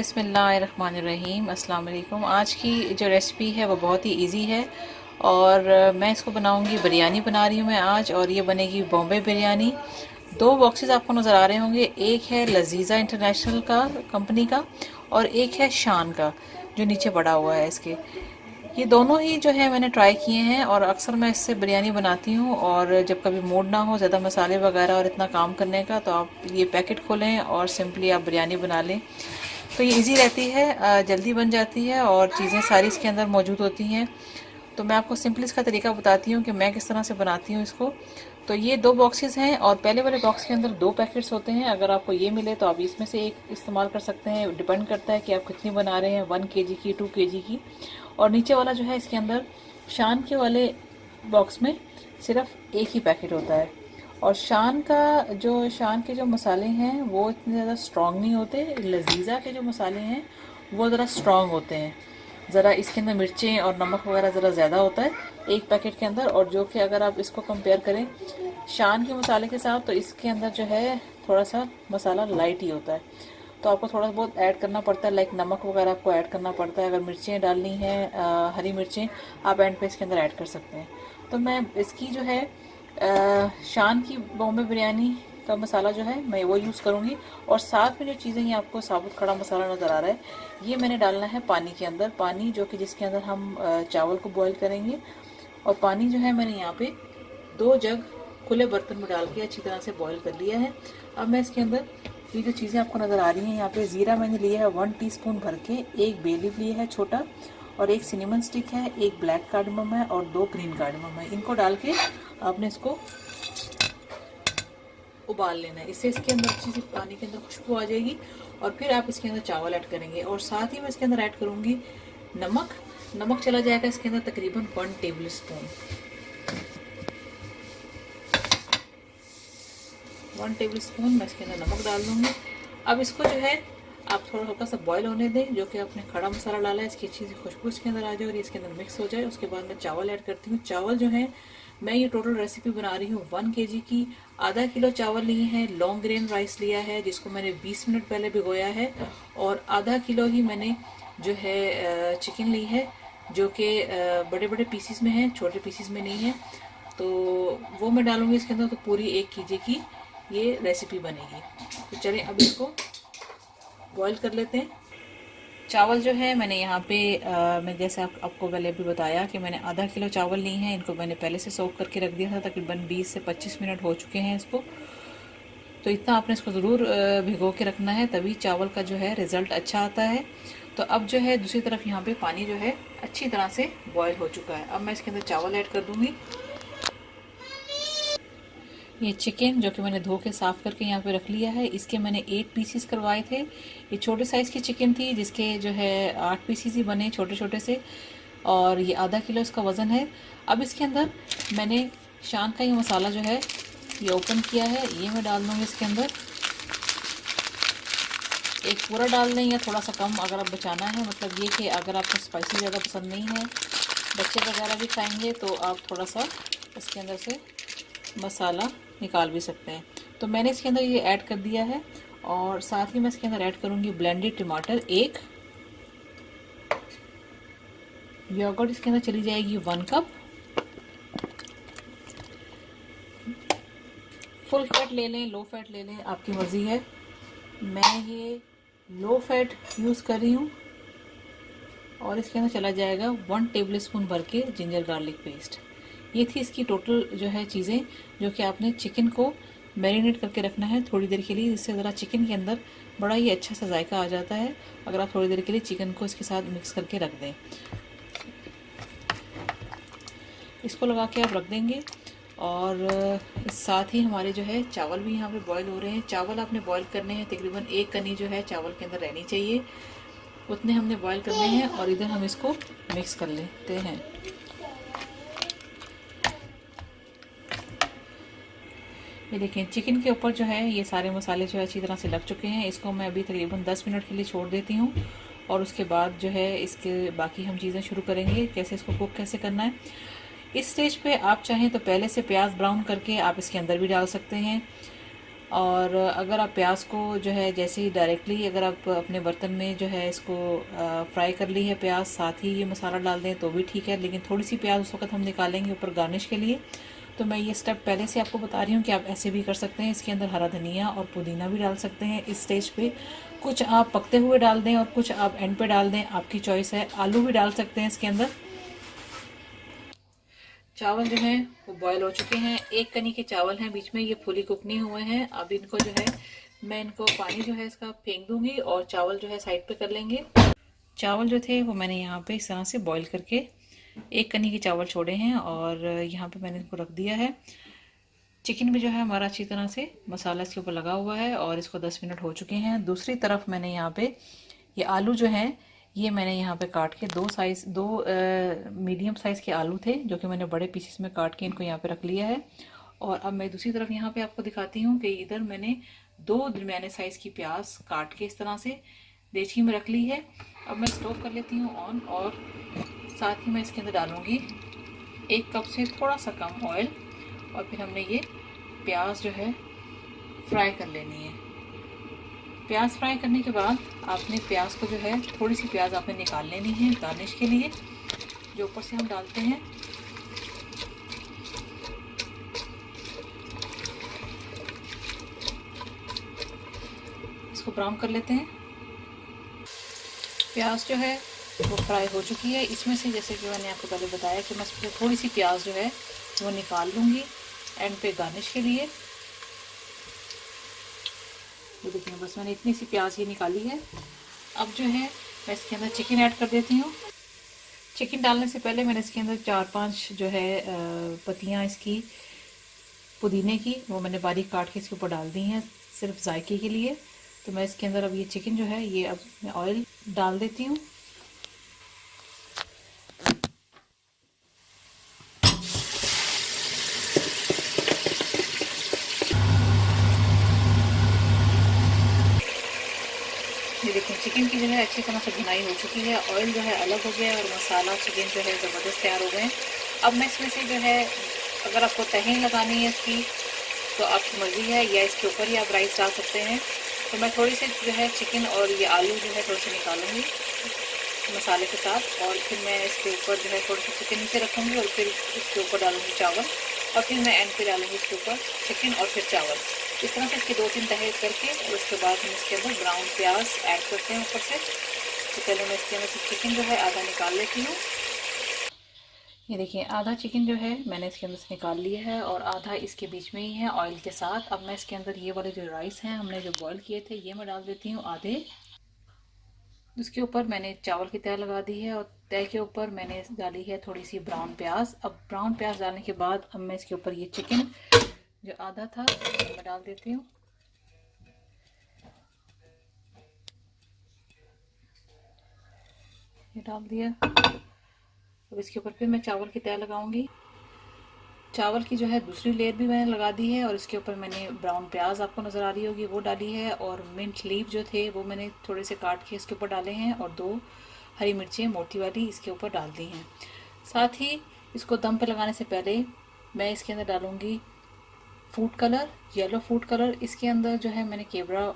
बिस्मिल्लाहिर्रहमानिर्रहीम अस्सलाम वालेकुम। आज की जो रेसिपी है वो बहुत ही इजी है और मैं इसको बनाऊंगी, बिरयानी बना रही हूँ मैं आज, और ये बनेगी बॉम्बे बिरयानी। दो बॉक्सेस आपको नज़र आ रहे होंगे, एक है लजीज़ा इंटरनेशनल का कंपनी का और एक है शान का जो नीचे पड़ा हुआ है इसके। ये दोनों ही जो है मैंने ट्राई किए हैं और अक्सर मैं इससे बिरयानी बनाती हूँ। और जब कभी मूड ना हो ज़्यादा मसाले वगैरह और इतना काम करने का, तो आप ये पैकेट खोलें और सिंपली आप बिरयानी बना लें। तो ये इजी रहती है, जल्दी बन जाती है और चीज़ें सारी इसके अंदर मौजूद होती हैं। तो मैं आपको सिंपली इसका तरीका बताती हूँ कि मैं किस तरह से बनाती हूँ इसको। तो ये दो बॉक्सेस हैं और पहले वाले बॉक्स के अंदर दो पैकेट्स होते हैं। अगर आपको ये मिले तो आप इसमें से एक इस्तेमाल कर सकते हैं, डिपेंड करता है कि आप कितनी बना रहे हैं, 1 केजी की, 2 केजी की। और नीचे वाला जो है इसके अंदर शान के वाले बॉक्स में सिर्फ एक ही पैकेट होता है। और शान के जो मसाले हैं वो इतने ज़्यादा स्ट्रॉन्ग नहीं होते। लजीज़ा के जो मसाले हैं वो ज़रा स्ट्रॉन्ग होते हैं। ज़रा इसके अंदर मिर्चें और नमक वगैरह ज़रा ज़्यादा होता है एक पैकेट के अंदर। और जो कि अगर आप इसको कंपेयर करें शान के मसाले के साथ, तो इसके अंदर जो है थोड़ा सा मसाला लाइट ही होता है। तो आपको थोड़ा बहुत ऐड करना पड़ता है, लाइक नमक वगैरह आपको ऐड करना पड़ता है। अगर मिर्चें डालनी हैं, हरी मिर्चें, आप एंड पे इसके अंदर ऐड कर सकते हैं। तो मैं इसकी जो है शान की बॉम्बे बिरयानी का मसाला जो है मैं वो यूज़ करूँगी। और साथ में जो चीज़ें ये आपको साबुत खड़ा मसाला नज़र आ रहा है, ये मैंने डालना है पानी के अंदर, पानी जो कि जिसके अंदर हम चावल को बॉईल करेंगे। और पानी जो है मैंने यहाँ पे 2 जग खुले बर्तन में डाल के अच्छी तरह से बॉईल कर लिया है। अब मैं इसके अंदर ये जो चीज़ें आपको नज़र आ रही हैं, यहाँ पे ज़ीरा मैंने लिया है 1 टीस्पून भर के, एक बे लीफ लिया है छोटा, और एक सिनेमन स्टिक है, एक ब्लैक कार्डमम है और 2 ग्रीन कार्डमम है। इनको डाल के आपने इसको उबाल लेना है। इससे इसके अंदर अच्छी सी पानी के अंदर खुशबू आ जाएगी। और फिर आप इसके अंदर चावल ऐड करेंगे और साथ ही मैं इसके अंदर ऐड करूँगी नमक। नमक चला जाएगा इसके अंदर तकरीबन 1 टेबल स्पून, 1 टेबल स्पून मैं इसके अंदर नमक डाल दूँगी। अब इसको जो है आप थोड़ा हल्का सा बॉईल होने दें। जो कि आपने खड़ा मसाला डाला है, इसकी अच्छी सी खुशबू इसके अंदर आ जाए और इसके अंदर मिक्स हो जाए। उसके बाद मैं चावल ऐड करती हूँ। चावल जो है मैं ये टोटल रेसिपी बना रही हूँ 1 केजी की। आधा किलो चावल लिए हैं, लॉन्ग ग्रेन राइस लिया है जिसको मैंने 20 मिनट पहले भिगोया है। और आधा किलो ही मैंने जो है चिकन ली है, जो कि बड़े बड़े पीसीस में है, छोटे पीसीस में नहीं है। तो वो मैं डालूंगी इसके अंदर। तो पूरी 1 केजी की ये रेसिपी बनेगी। तो चलें अब इसको बॉईल कर लेते हैं। चावल जो है मैंने यहाँ पे मैं जैसे आपको पहले भी बताया कि मैंने आधा किलो चावल लिए हैं। इनको मैंने पहले से सोक करके रख दिया था, तकरीबन 20 से 25 मिनट हो चुके हैं इसको। तो इतना आपने इसको ज़रूर भिगो के रखना है, तभी चावल का जो है रिज़ल्ट अच्छा आता है। तो अब जो है दूसरी तरफ यहाँ पे पानी जो है अच्छी तरह से बॉयल हो चुका है। अब मैं इसके अंदर चावल ऐड कर दूँगी। ये चिकन जो कि मैंने धो के साफ़ करके यहाँ पे रख लिया है, इसके मैंने 8 पीसीस करवाए थे। ये छोटे साइज़ की चिकन थी जिसके जो है 8 पीसीस ही बने छोटे छोटे से, और ये आधा किलो इसका वज़न है। अब इसके अंदर मैंने शान का ये मसाला जो है ये ओपन किया है, ये मैं डाल दूँगी इसके अंदर। एक पूरा डाल दें या थोड़ा सा कम अगर आप बचाना है, मतलब ये कि अगर आपको स्पाइसी ज़्यादा पसंद नहीं है, बच्चे वगैरह भी खाएँगे, तो आप थोड़ा सा इसके अंदर से मसाला निकाल भी सकते हैं। तो मैंने इसके अंदर ये ऐड कर दिया है। और साथ ही मैं इसके अंदर ऐड करूँगी ब्लेंडेड टमाटर 1, योगर्ट इसके अंदर चली जाएगी 1 कप। फुल फैट ले लें, लो फैट ले लें, आपकी मर्ज़ी है। मैं ये लो फैट यूज़ कर रही हूँ। और इसके अंदर चला जाएगा 1 टेबल स्पून भर के जिंजर गार्लिक पेस्ट। ये थी इसकी टोटल जो है चीज़ें, जो कि आपने चिकन को मैरिनेट करके रखना है थोड़ी देर के लिए, जिससे ज़रा चिकन के अंदर बड़ा ही अच्छा सा जायका आ जाता है अगर आप थोड़ी देर के लिए चिकन को इसके साथ मिक्स करके रख दें। इसको लगा के आप रख देंगे। और इस साथ ही हमारे जो है चावल भी यहाँ पे बॉईल हो रहे हैं। चावल आपने बॉईल करने हैं, तकरीबन 1 कनी जो है चावल के अंदर रहनी चाहिए, उतने हमने बॉईल करने हैं। और इधर हम इसको मिक्स कर लेते हैं। ये देखें चिकन के ऊपर जो है ये सारे मसाले जो है अच्छी तरह से लग चुके हैं। इसको मैं अभी तकरीबन 10 मिनट के लिए छोड़ देती हूँ। और उसके बाद जो है इसके बाकी हम चीज़ें शुरू करेंगे, कैसे इसको कुक कैसे करना है। इस स्टेज पे आप चाहें तो पहले से प्याज ब्राउन करके आप इसके अंदर भी डाल सकते हैं। और अगर आप प्याज को जो है जैसे ही डायरेक्टली अगर आप अपने बर्तन में जो है इसको फ्राई कर ली है प्याज, साथ ही ये मसाला डाल दें तो भी ठीक है, लेकिन थोड़ी सी प्याज उस वक्त हम निकालेंगे ऊपर गार्निश के लिए। तो मैं ये स्टेप पहले से आपको बता रही हूँ कि आप ऐसे भी कर सकते हैं। इसके अंदर हरा धनिया और पुदीना भी डाल सकते हैं इस स्टेज पे। कुछ आप पकते हुए डाल दें और कुछ आप एंड पे डाल दें, आपकी चॉइस है। आलू भी डाल सकते हैं इसके अंदर। चावल जो है वो बॉयल हो चुके हैं, एक कनी के चावल हैं, बीच में ये फुली कुक नहीं हुए हैं। अब इनको जो है मैं इनको पानी जो है इसका फेंक दूंगी और चावल जो है साइड पे कर लेंगे। चावल जो थे वो मैंने यहाँ पे इस तरह से बॉईल करके एक कनी के चावल छोड़े हैं और यहाँ पे मैंने इनको रख दिया है। चिकन भी जो है हमारा अच्छी तरह से मसाला इसके ऊपर लगा हुआ है और इसको 10 मिनट हो चुके हैं। दूसरी तरफ मैंने यहाँ पे ये आलू जो हैं ये मैंने यहाँ पे काट के दो मीडियम साइज़ के आलू थे जो कि मैंने बड़े पीसेस में काट के इनको यहाँ पे रख लिया है। और अब मैं दूसरी तरफ यहाँ पे आपको दिखाती हूँ कि इधर मैंने दो दरमियाने साइज़ की प्याज काट के इस तरह से देचकी में रख ली है। अब मैं स्टोव कर लेती हूँ ऑन और साथ ही मैं इसके अंदर डालूँगी 1 कप से थोड़ा सा कम ऑयल और फिर हमने ये प्याज जो है फ्राई कर लेनी है। प्याज फ्राई करने के बाद आपने प्याज को जो है थोड़ी सी प्याज आपने निकाल लेनी है गार्निश के लिए, जो ऊपर से हम डालते हैं। इसको ब्राउन कर लेते हैं। प्याज जो है वो फ्राई हो चुकी है। इसमें से जैसे कि मैंने आपको पहले बताया कि मैं इसमें थोड़ी सी प्याज जो है वो निकाल लूँगी एंड पे गार्निश के लिए। ये देखिए बस मैंने इतनी सी प्याज ही निकाली है। अब जो है मैं इसके अंदर चिकन ऐड कर देती हूँ। चिकन डालने से पहले मैंने इसके अंदर 4-5 जो है पत्तियाँ इसकी पुदीने की वो मैंने बारीक काट के इसके ऊपर डाल दी हैं सिर्फ जायके के लिए। तो मैं इसके अंदर अब ये चिकन जो है ये अब मैं ऑयल डाल देती हूँ। ये देखिए चिकन की जो है अच्छी तरह से भुनाई हो चुकी है, ऑयल जो है अलग हो गया और मसाला चिकन जो है ज़बरदस्त तैयार हो गए। अब मैं इसमें से जो है अगर आपको तहरीन लगानी है इसकी तो आपकी मर्ज़ी है, या इसके ऊपर ही आप राइस डाल सकते हैं। तो मैं थोड़ी सी जो है चिकन और ये आलू जो है थोड़ी सी निकालूंगी मसाले के साथ और फिर मैं इसके ऊपर जो है थोड़ी सी चिकन नीचे रखूँगी और फिर इसके ऊपर डालूँगी चावल और फिर मैं एंड पे डालूँगी इसके ऊपर चिकन और फिर चावल। इस तरह से इसकी 2-3 तह करके और उसके बाद हम इसके अंदर ब्राउन प्याज ऐड करते हैं ऊपर से। तो पहले मैं इसके अंदर से चिकन जो है आधा निकाल लेती हूँ। ये देखिए आधा चिकन जो है मैंने इसके अंदर से निकाल लिया है और आधा इसके बीच में ही है ऑयल के साथ। अब मैं इसके अंदर ये वाले जो राइस हैं हमने जो बॉईल किए थे ये मैं डाल देती हूँ आधे। उसके ऊपर मैंने चावल की तह लगा दी है और तह के ऊपर मैंने डाली है थोड़ी सी ब्राउन प्याज। अब ब्राउन प्याज डालने के बाद अब मैं इसके ऊपर ये चिकन जो आधा था मैं डाल देती हूँ। ये डाल दिया। अब इसके ऊपर फिर मैं चावल की तह लगाऊंगी। चावल की जो है दूसरी लेयर भी मैंने लगा दी है और इसके ऊपर मैंने ब्राउन प्याज आपको नज़र आ रही होगी वो डाली है और मिंट लीफ जो थे वो मैंने थोड़े से काट के इसके ऊपर डाले हैं और 2 हरी मिर्चें मोटी वाली इसके ऊपर डाल दी हैं। साथ ही इसको दम पे लगाने से पहले मैं इसके अंदर डालूँगी food colour, yellow food colour. इसके अंदर जो है मैंने केवड़ा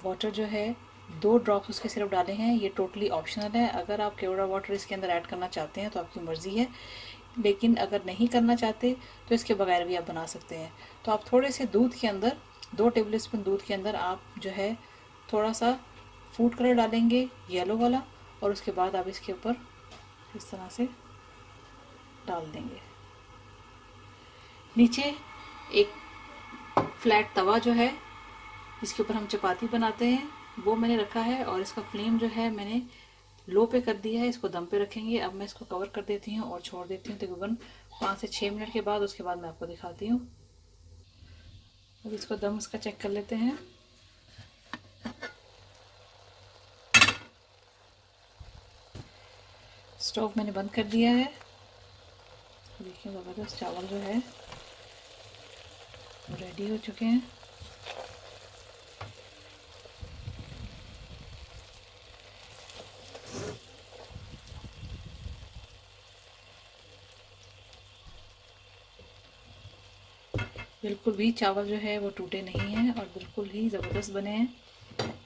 वाटर जो है 2 ड्रॉप्स उसके सिर्फ डाले हैं। ये टोटली ऑप्शनल है, अगर आप केवड़ा वाटर इसके अंदर ऐड करना चाहते हैं तो आपकी मर्ज़ी है, लेकिन अगर नहीं करना चाहते तो इसके बगैर भी आप बना सकते हैं। तो आप थोड़े से दूध के अंदर 2 टेबल स्पून दूध के अंदर आप जो है थोड़ा सा फूड कलर डालेंगे येलो वाला और उसके बाद आप इसके ऊपर इस तरह से डाल देंगे। नीचे एक फ्लैट तवा जो है जिसके ऊपर हम चपाती बनाते हैं वो मैंने रखा है और इसका फ्लेम जो है मैंने लो पे कर दिया है। इसको दम पे रखेंगे। अब मैं इसको कवर कर देती हूँ और छोड़ देती हूँ तकरीबन 5 से 6 मिनट के बाद। उसके बाद मैं आपको दिखाती हूँ। अब इसको दम इसका चेक कर लेते हैं। स्टोव मैंने बंद कर दिया है। देखिए ज़बरदस्त चावल जो है रेडी हो चुके हैं। बिल्कुल भी चावल जो है वो टूटे नहीं हैं और बिल्कुल ही ज़बरदस्त बने हैं।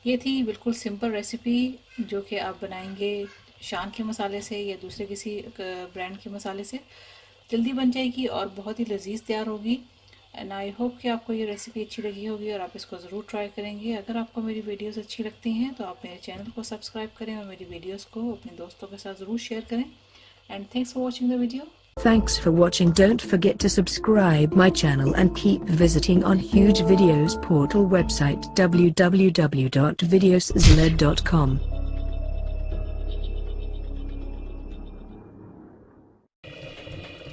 ये थी बिल्कुल सिंपल रेसिपी जो कि आप बनाएंगे शान के मसाले से या दूसरे किसी ब्रांड के मसाले से। जल्दी बन जाएगी और बहुत ही लजीज तैयार होगी। एंड आई होप कि आपको ये रेसिपी अच्छी लगी होगी और आप इसको ज़रूर ट्राई करेंगे। अगर आपको मेरी वीडियोस अच्छी लगती हैं तो आप मेरे चैनल को सब्सक्राइब करें और मेरी वीडियोस को अपने दोस्तों के साथ ज़रूर शेयर करें। And thanks for watching the video. Thanks for watching. Don't forget to subscribe my channel and keep visiting on Huge Videos portal website www.videosled.com.